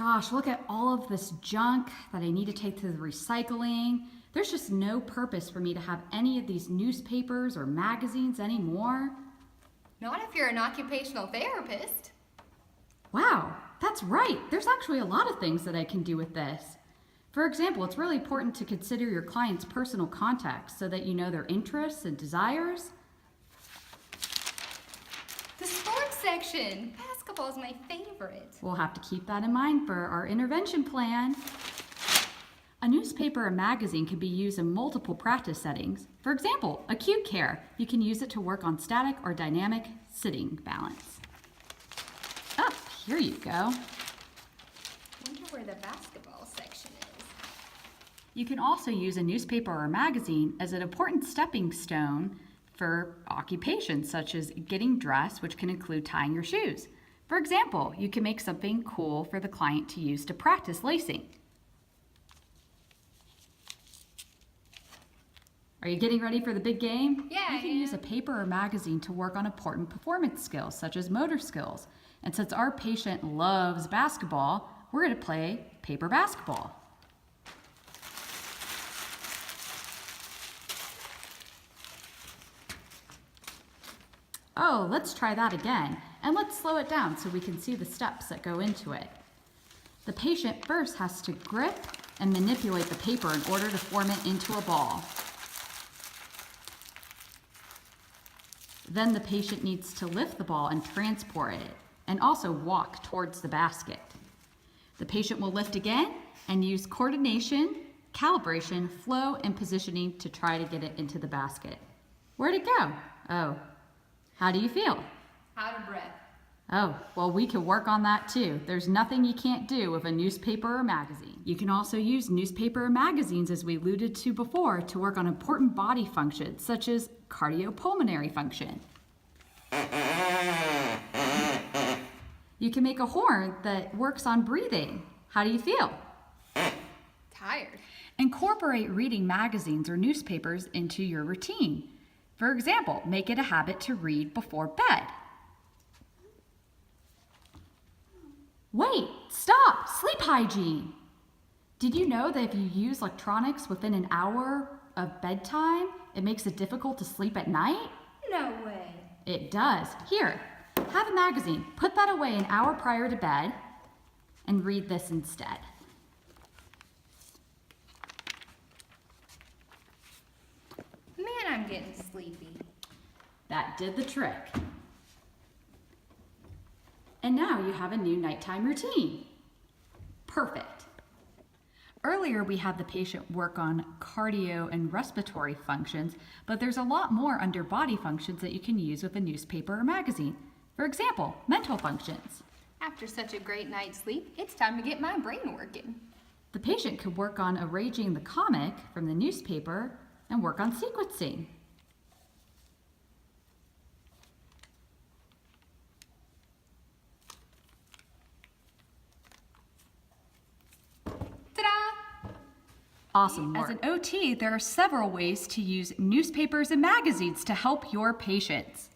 Gosh, look at all of this junk that I need to take to the recycling. There's just no purpose for me to have any of these newspapers or magazines anymore. Not if you're an occupational therapist. Wow, that's right. There's actually a lot of things that I can do with this. For example, it's really important to consider your client's personal context so that you know their interests and desires. The sports section. Basketball is my favorite. We'll have to keep that in mind for our intervention plan. A newspaper or magazine can be used in multiple practice settings. For example, acute care. You can use it to work on static or dynamic sitting balance. Oh, here you go. Wonder where the basketball section is. You can also use a newspaper or magazine as an important stepping stone for occupations such as getting dressed, which can include tying your shoes. For example, you can make something cool for the client to use to practice lacing. Are you getting ready for the big game? Yeah, You can use a paper or magazine to work on important performance skills, such as motor skills. And since our patient loves basketball, we're going to play paper basketball. Oh, let's try that again. And let's slow it down so we can see the steps that go into it. The patient first has to grip and manipulate the paper in order to form it into a ball. Then the patient needs to lift the ball and transport it, and also walk towards the basket. The patient will lift again and use coordination, calibration, flow, and positioning to try to get it into the basket. Where'd it go? Oh, how do you feel? Out of breath. Oh, well, we can work on that too. There's nothing you can't do with a newspaper or magazine. You can also use newspaper or magazines, as we alluded to before, to work on important body functions, such as cardiopulmonary function. You can make a horn that works on breathing. How do you feel? Tired. Incorporate reading magazines or newspapers into your routine. For example, make it a habit to read before bed. Wait, stop! Sleep hygiene! Did you know that if you use electronics within an hour of bedtime, it makes it difficult to sleep at night? No way. It does. Here, have a magazine. Put that away an hour prior to bed and read this instead. Man, I'm getting sleepy. That did the trick. And now you have a new nighttime routine. Perfect. Earlier, we had the patient work on cardio and respiratory functions, but there's a lot more under body functions that you can use with a newspaper or magazine. For example, mental functions. After such a great night's sleep, it's time to get my brain working. The patient could work on arranging the comic from the newspaper and work on sequencing. Ta-da! Awesome work. As an OT, there are several ways to use newspapers and magazines to help your patients.